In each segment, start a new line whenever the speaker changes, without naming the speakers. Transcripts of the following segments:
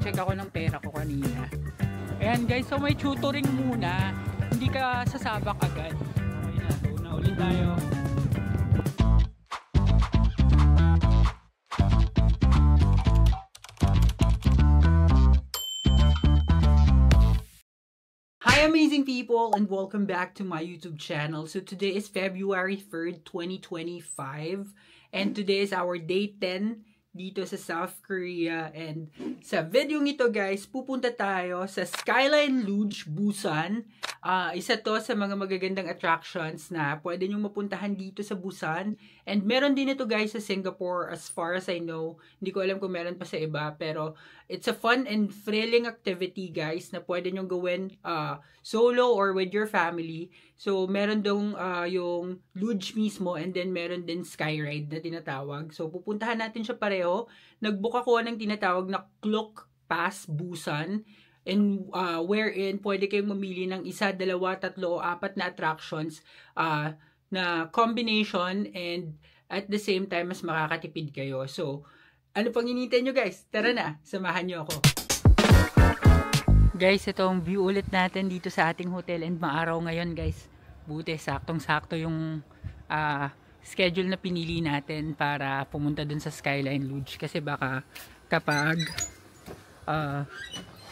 nag-check ako ng pera ko kanina. Ayan guys, so may tutoring muna. Hindi ka sasabak agad. Okay na, so naulit tayo. Hi amazing people and welcome back to my YouTube channel. So today is February 3rd, 2025 and today is our day 10 dito sa South Korea, and sa video nito guys, pupunta tayo sa Skyline Luge, Busan. Isa to sa mga magagandang attractions na pwede nyo mapuntahan dito sa Busan, and meron din ito guys sa Singapore as far as I know. Hindi ko alam kung meron pa sa iba, pero it's a fun and thrilling activity guys na pwede nyo gawin solo or with your family. So meron dong yung luge mismo, and then meron din skyride na tinatawag. So pupuntahan natin siya pareho. Nag-book ako ng tinatawag na Klook Pass Busan, and wherein pwede kayong mamili ng isa, dalawa, tatlo o apat na attractions na combination, and at the same time mas makakatipid kayo. So ano pang hinihintay nyo guys? Tara na, samahan nyo ako. Guys, itong view ulit natin dito sa ating hotel, and maaraw ngayon guys. Buti, saktong-sakto yung schedule na pinili natin para pumunta dun sa Skyline Luge. Kasi baka kapag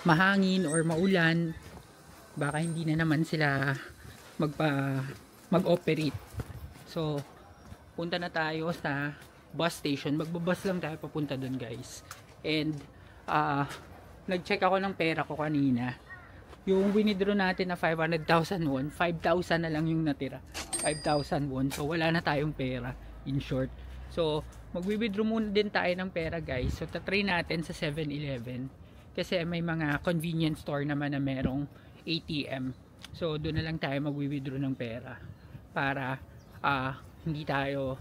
mahangin or maulan, baka hindi na naman sila mag-operate. So, punta na tayo sa bus station. Magbabus lang tayo papunta dun guys. And nag-check ako ng pera ko kanina. Yung winidraw natin na 500,000 won, 5,000 na lang yung natira. 5,000 won. So wala na tayong pera, in short. So magwi-withdraw muna din tayo ng pera guys. So tatry natin sa 7-Eleven. Kasi may mga convenience store naman na merong ATM. So doon na lang tayo magwi-withdraw ng pera. Para hindi tayo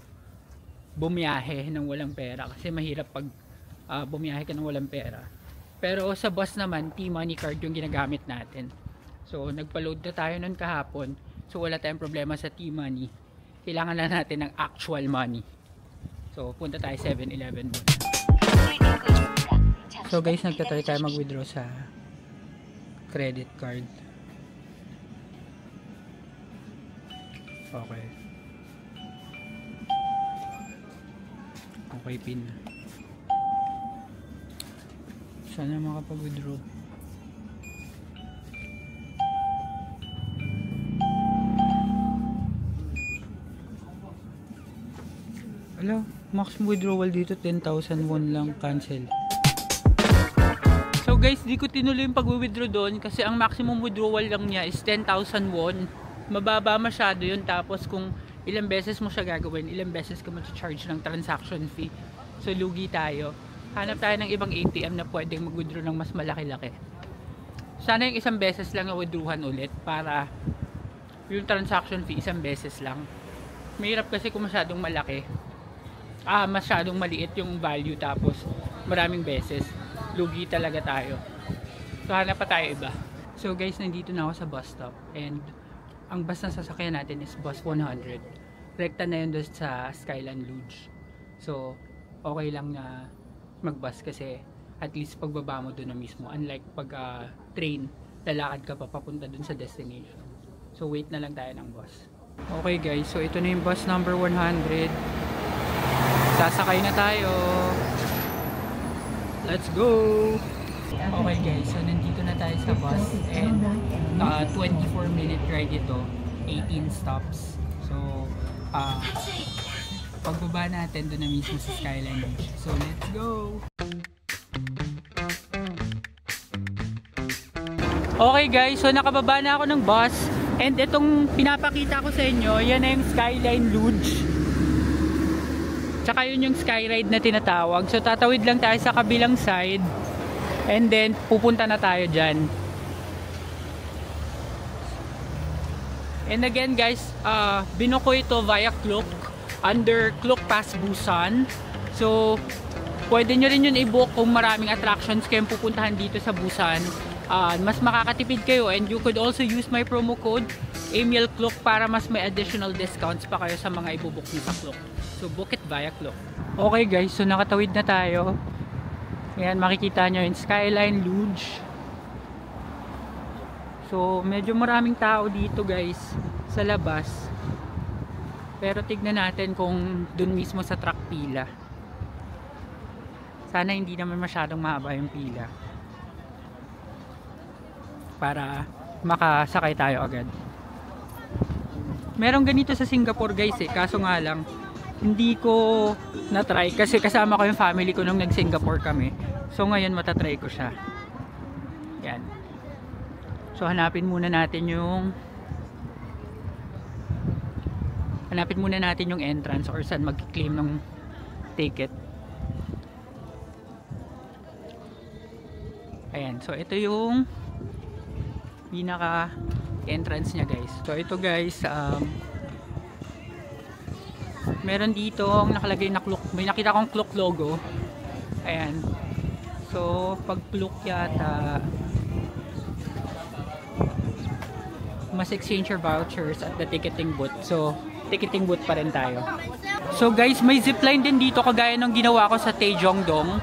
bumiyahe ng walang pera. Kasi mahirap pag bumiyahe ka ng walang pera. Pero sa bus naman, T-Money card yung ginagamit natin. So, nagpa-load na tayo nun kahapon. So, wala tayong problema sa T-Money. Kailangan lang natin ng actual money. So, punta tayo 7-Eleven muna. So, guys, nagtatry tayo mag-withdraw sa credit card. Okay. Okay, pin. Sana makapag-withdraw. Hello, max withdrawal dito 10,000 won lang, cancel. So guys, di ko tinuloy yung pag-withdraw doon kasi ang maximum withdrawal lang niya is 10,000 won. Mababa masyado yun, tapos kung ilang beses mo siya gagawin, ilang beses ka mag-charge ng transaction fee. So lugi tayo. Hanap tayo ng ibang ATM na pwedeng mag-withdraw ng mas malaki-laki. Sana yung isang beses lang i-withdrawhan ulit para yung transaction fee isang beses lang. Mahirap kasi kung masyadong malaki. Masyadong maliit yung value tapos maraming beses. Lugi talaga tayo. So hanap pa tayo iba. So guys, nandito na ako sa bus stop. And ang bus na sasakyan natin is bus 100. Rekta na yun doon sa Skyline Luge. So okay lang na magbus kasi at least pagbaba mo doon na mismo, unlike pag train, lalakad ka pa papunta doon sa destination. So wait na lang tayo ng bus. Okay guys, so ito na yung bus number 100. Sasakay na tayo. Let's go. Okay guys, so nandito na tayo sa bus, and 24-minute ride ito, 18 stops. So pagbaba natin doon na mismo sa Skyline Beach. So let's go! Okay guys, so nakababa na ako ng bus, and itong pinapakita ko sa inyo, yan na yung Skyline Luge. Tsaka yun yung skyride na tinatawag. So tatawid lang tayo sa kabilang side, and then pupunta na tayo dyan. And again guys, binook ko ito via Klook, under Klook Pass Busan. So pwede nyo rin yun i-book kung maraming attractions kayong pupuntahan dito sa Busan. Mas makakatipid kayo, and you could also use my promo code AmielKlook para mas may additional discounts pa kayo sa mga ibubook nyo sa Klook. So book it via Klook. Okay guys, so nakatawid na tayo. Ayan, makikita nyo yung Skyline Luge. So, medyo maraming tao dito guys sa labas. Pero tignan natin kung dun mismo sa truck pila. Sana hindi naman masyadong mahaba yung pila. Para makasakay tayo agad. Meron ganito sa Singapore guys kaso nga lang hindi ko na-try kasi kasama ko yung family ko nung nag-Singapore kami. So ngayon matatry ko siya. Yan. So hanapin muna natin yung entrance or saan mag-claim ng ticket. Ayan, so ito yung pinaka entrance niya guys. So ito guys, meron dito ang nakalagay na clock. May nakita kong clock logo. Ayan. So pag clock yata mas exchange your vouchers at the ticketing booth. So ticketing booth pa rin tayo. So guys, may zipline din dito kagaya ng ginawa ko sa Taejongdong.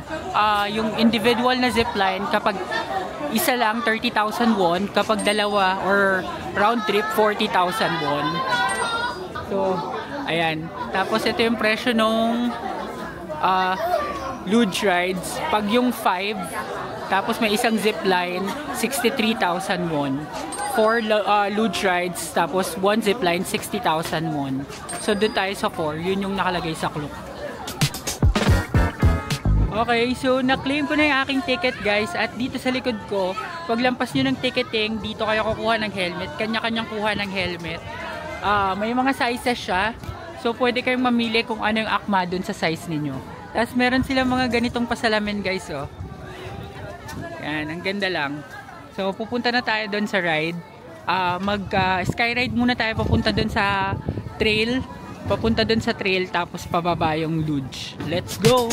Yung individual na zipline kapag isa lang 30,000 won, kapag dalawa or round trip 40,000 won. So ayan, tapos ito yung presyo nung luge rides. Pag yung 5 tapos may isang zipline 63,000 won. 4 luge rides tapos 1 zipline 60,000 won. So doon tayo sa 4, yun yung nakalagay sa clock. Okay, so na-claim ko na yung aking ticket guys at dito sa likod ko, paglampas nyo ng ticketing, dito kayo kukuha ng helmet, kanya-kanyang kuha ng helmet. May mga sizes siya, so pwede kayong mamili kung ano yung akma dun sa size ninyo. Tapos meron silang mga ganitong pasalamin guys oh. Yan, ang ganda lang. So pupunta na tayo dun sa ride. Skyride muna tayo papunta dun sa trail. Papunta dun sa trail tapos pababa yung luge. Let's go!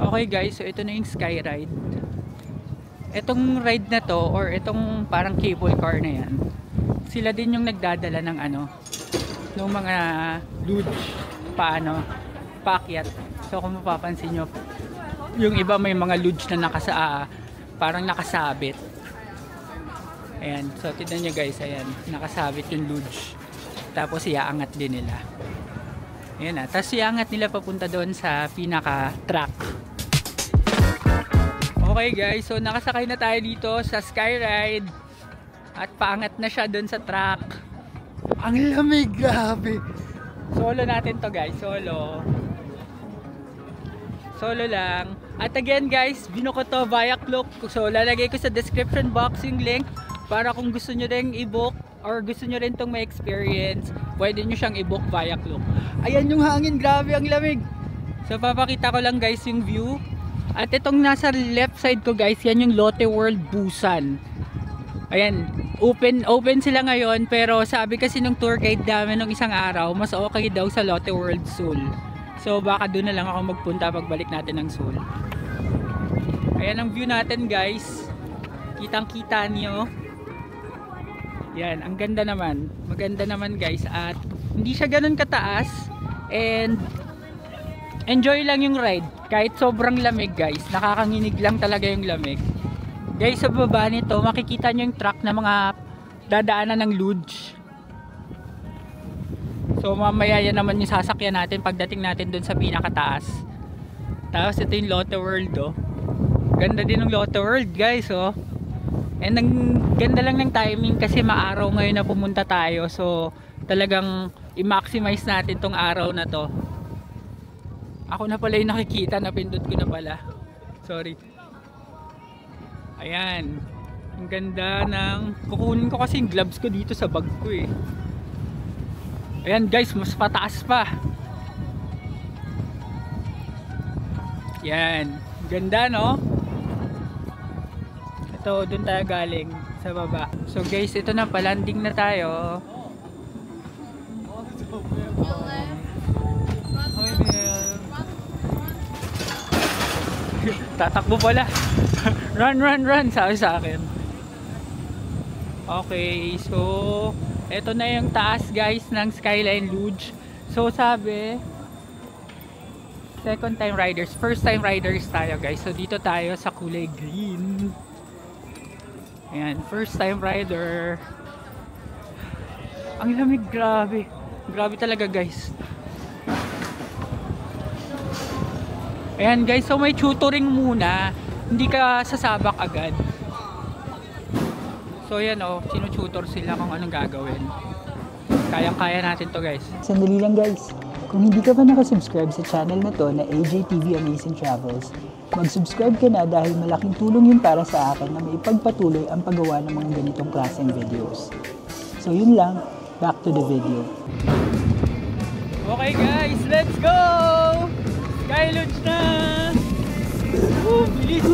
Okay guys, so ito na yung skyride. Itong ride na to or itong parang cable car na yan, sila din yung nagdadala ng ng mga luge paakyat. So kung mapapansin nyo, yung iba may mga luge na parang nakasabit. Ayan, so tignan nyo guys, ayan, nakasabit yung luge. Tapos iaangat din nila. Ayan na, tapos iangat nila papunta doon sa pinaka track. Okay guys, so nakasakay na tayo dito sa Skyride at paangat na siya doon sa track. Ang lamig, grabe. Solo natin to guys, solo lang. At again guys, binuko to via Klook. So lalagay ko sa description box yung link para kung gusto nyo rin i-book or gusto nyo rin tong may experience, pwede nyo siyang i-book via Klook. Ayan yung hangin, grabe ang lamig. So papakita ko lang guys yung view. At itong nasa left side ko guys, yan yung Lotte World Busan. Ayan, open sila ngayon, pero sabi kasi ng tour guide namin nung isang araw, mas okay daw sa Lotte World Seoul. So baka doon na lang ako magpunta pagbalik natin ng Seoul. Ayan ang view natin guys. Kitang kita niyo. Yan, ang ganda naman. Maganda naman guys. At hindi siya ganun kataas. And enjoy lang yung ride. Kahit sobrang lamig guys. Nakakanginig lang talaga yung lamig. Guys, sa baba nito, makikita nyo yung truck na mga dadaanan ng luge. So mamaya yan naman yung sasakyan natin pagdating natin dun sa pinakataas. Tapos ito yung Lotte World oh. Ganda din ng Lotte World guys oh. And ang ganda lang ng timing kasi maaraw ngayon na pumunta tayo. So talagang i-maximize natin tong araw na to. Ako na pala yung nakikita, napindot ko na pala. Sorry. Ayan. Ang ganda ng... Kukunin ko kasi yung gloves ko dito sa bag ko eh. Ayan guys, mas pataas pa. Yan. Ganda no? Ito, dun tayo galing sa baba. So guys, ito na, palanding na tayo. Tatakbo pala. Run, sabi sa akin. Okay, so ito na yung taas guys ng Skyline Luge. So sabi, second time riders, first time riders tayo guys. So dito tayo sa kulay green. Ayan, first time rider. Ang lamig, grabe. Grabe talaga guys. Ayan guys, so may tutoring muna. Hindi ka sasabak agad. So yan o, sinututor sila kung anong gagawin. Kayang-kaya natin to guys.
Sandali lang guys. Kung hindi ka pa nakasubscribe sa channel na to na AJTV Amazing Travels, mag-subscribe ka na dahil malaking tulong yun para sa akin na maipagpatuloy ang paggawa ng mga ganitong klaseng videos. So yun lang, back to the video.
Okay guys, let's go! Sky Lodge na! Bilis!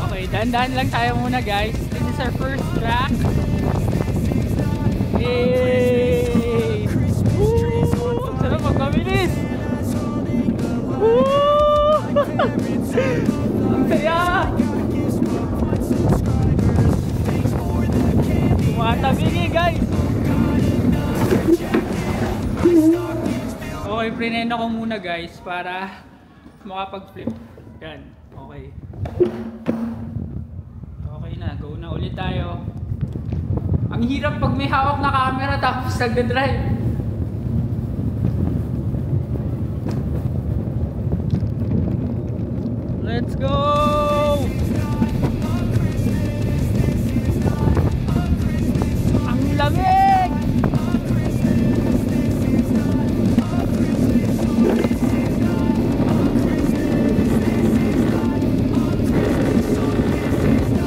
Okay, dahan-dahan lang tayo muna guys. This is our first track. Yay! Woo! Sarap magpabilis! Woo! Ang saya! Tumatabigi guys! Okay, prineno ko muna guys para makapag-flip. Yan, okay. Okay na, go na ulit tayo. Ang hirap pag may hawak na camera tapos nagda-drive. Let's go! Ang lamig!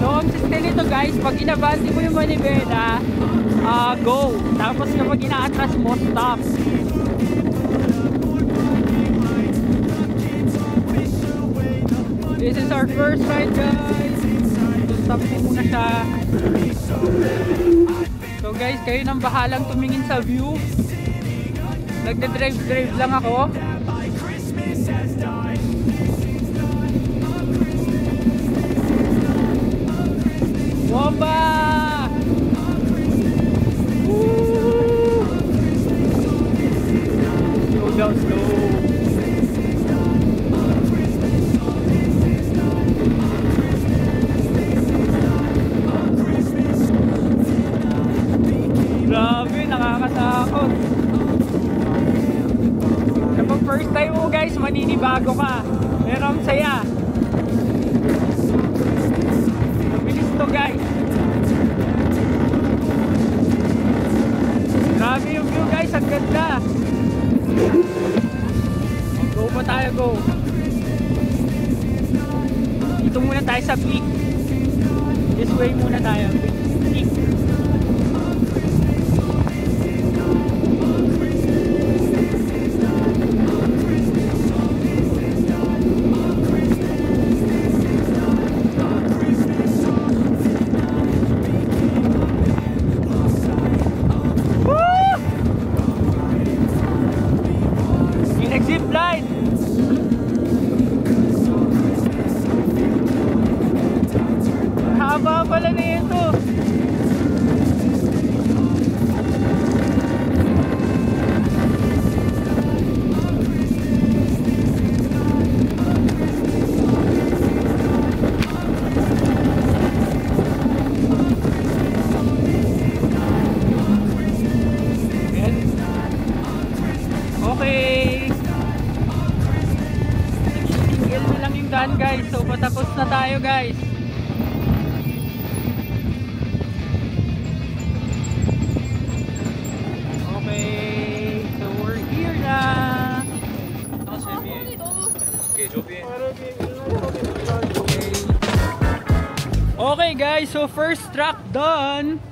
So, ang system nito guys, pag inabante mo yung manibela, go. Tapos kapag ina-atras mo, stop. This is our first ride guys. So, stop mo muna siya. So guys, kayo nang bahalang tumingin sa view. Nagde-drive lang ako. Bomba! Woo! Slow down, slow. Grabe, nakakatakot. Kapag first time mo guys, maninibago ka. Pero ang saya. Bilis to guys. Grabe yung view guys, ang ganda. Go pa tayo, go. Dito muna tayo sa peak. This way muna tayo. Peak. Zipline. Haba pala na ito. Okay. Guys, so patapos na tayo guys. Okay, so we're here na. Okay guys, so first track done.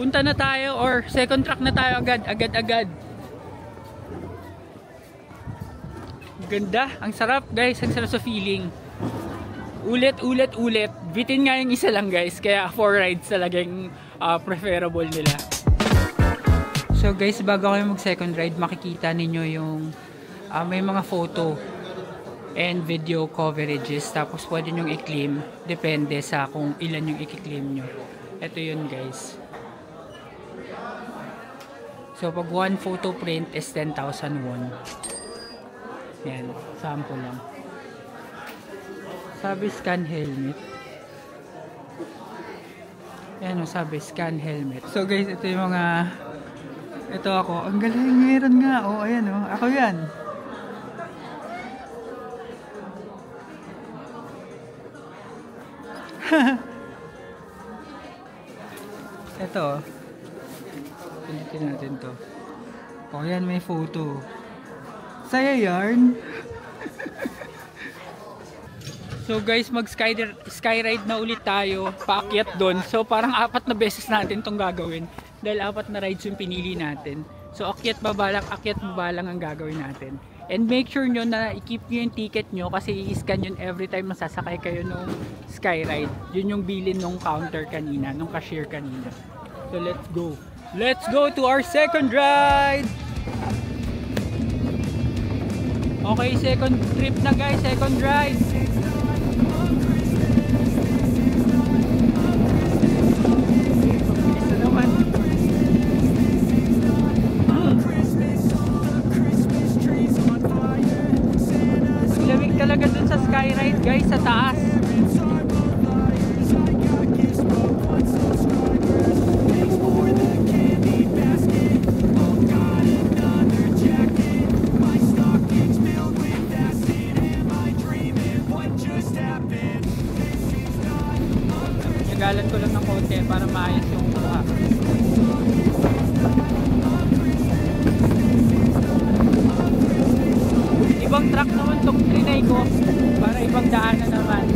Punta na tayo or second track na tayo agad. Ganda, ang sarap guys, ang sarap sa feeling. Ulit. Bitin nga yung isa lang guys, kaya 4 rides talagang preferable nila. So guys, bago kayo mag second ride, makikita ninyo yung may mga photo and video coverages. Tapos pwede nyong i-claim, depende sa kung ilan yung i-claim nyo. Ito yun guys. So pag one photo print is 10,000 won. Yan, sample lang. Sabi scan helmet. Yan o, sabi scan helmet. So guys, ito yung mga, ito ako. Ang galing, meron nga. O, ayan o, ako yan. Ito. Pilitin natin to. O, yan, may photo. Saya yarn. So guys, mag skyride na ulit tayo, paakyat doon. So parang 4 na beses natin tong gagawin dahil 4 na rides yung pinili natin. So akyat baba lang ang gagawin natin. And make sure nyo na i-keep nyo yung ticket nyo kasi i-scan yun every time masasakay kayo nung skyride. Yun yung bilin nung counter kanina, nung cashier kanina. So let's go. Let's go to our second ride! Okay, second trip na guys, second ride. Lamig talaga dun sa skyride guys, sa taas. Nagalan ko lang ng konti para maayos yung mukha. Ibang truck naman itong trinay ko para ibang daanan naman.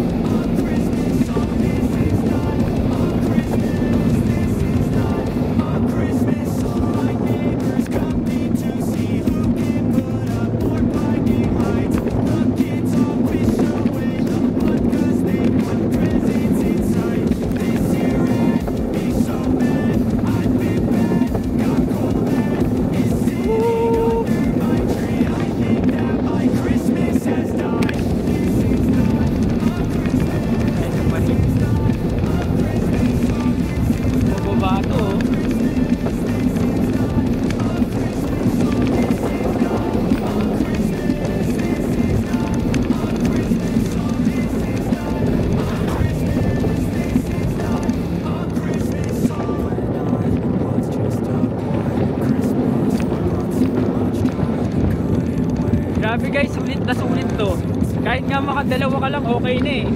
Grabe guys, sulit na sulit to. Kahit nga makadalawa ka lang, okay na eh.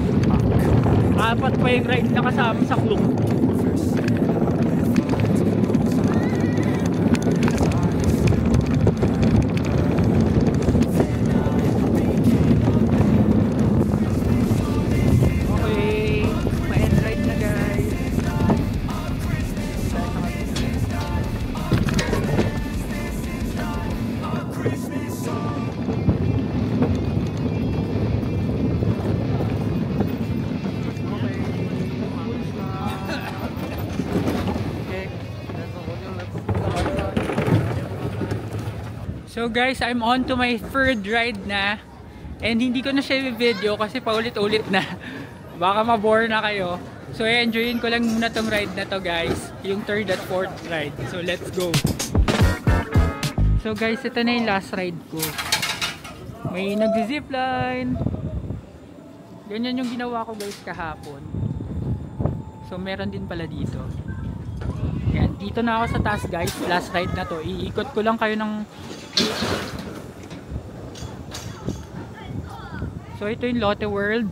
4 pa yung ride na kasama sa club. Okay, ma-end ride na guys. So guys, I'm on to my third ride na. And hindi ko na siya i-video kasi paulit-ulit na. Baka ma-bore na kayo. So enjoyin ko lang muna tong ride na to guys. Yung third at fourth ride. So let's go. So guys, ito na yung last ride ko. May nag-zipline. Ganyan yung ginawa ko guys kahapon. So meron din pala dito. Yan, dito na ako sa taas guys. Last ride na to. Iikot ko lang kayo ng... So ito yung Lotte World.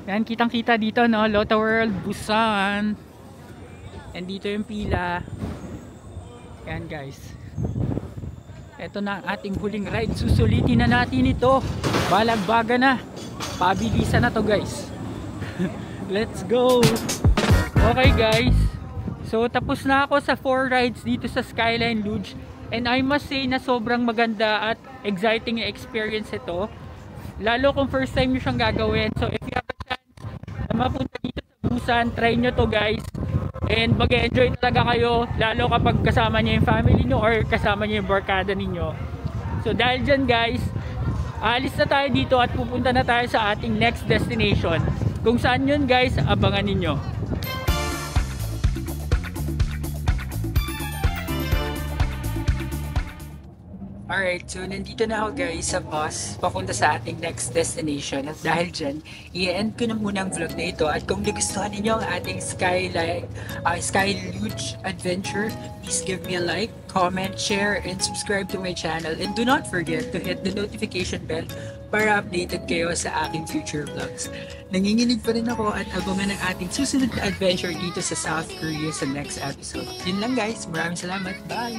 Yan, kitang kita dito no, Lotte World, Busan. And dito yung pila. Yan guys. Ito na ang ating huling ride. Susulitin na natin ito. Balagbaga na. Pabilisan na to guys. Let's go. Okay guys. So tapos na ako sa 4 rides dito sa Skyline Luge. And I must say na sobrang maganda at exciting yung experience ito. Lalo kung first time nyo siyang gagawin. So if you have a chance na mapunta dito sa Busan, try nyo to guys. And mag-enjoy talaga kayo. Lalo kapag kasama nyo yung family nyo or kasama nyo yung barkada ninyo. So dahil dyan guys, alis na tayo dito at pupunta na tayo sa ating next destination. Kung saan yun guys, abangan ninyo. Alright, so nandito na ako guys sa bus papunta sa ating next destination at dahil dyan, i-end ko na muna ang vlog na ito at kung nagustuhan ninyo ang ating Sky Luge adventure, please give me a like, comment, share, and subscribe to my channel, and do not forget to hit the notification bell para updated kayo sa aking future vlogs. Nanginginig pa rin ako at abangan ang ating susunod na adventure dito sa South Korea sa next episode. Yun lang guys, maraming salamat, bye!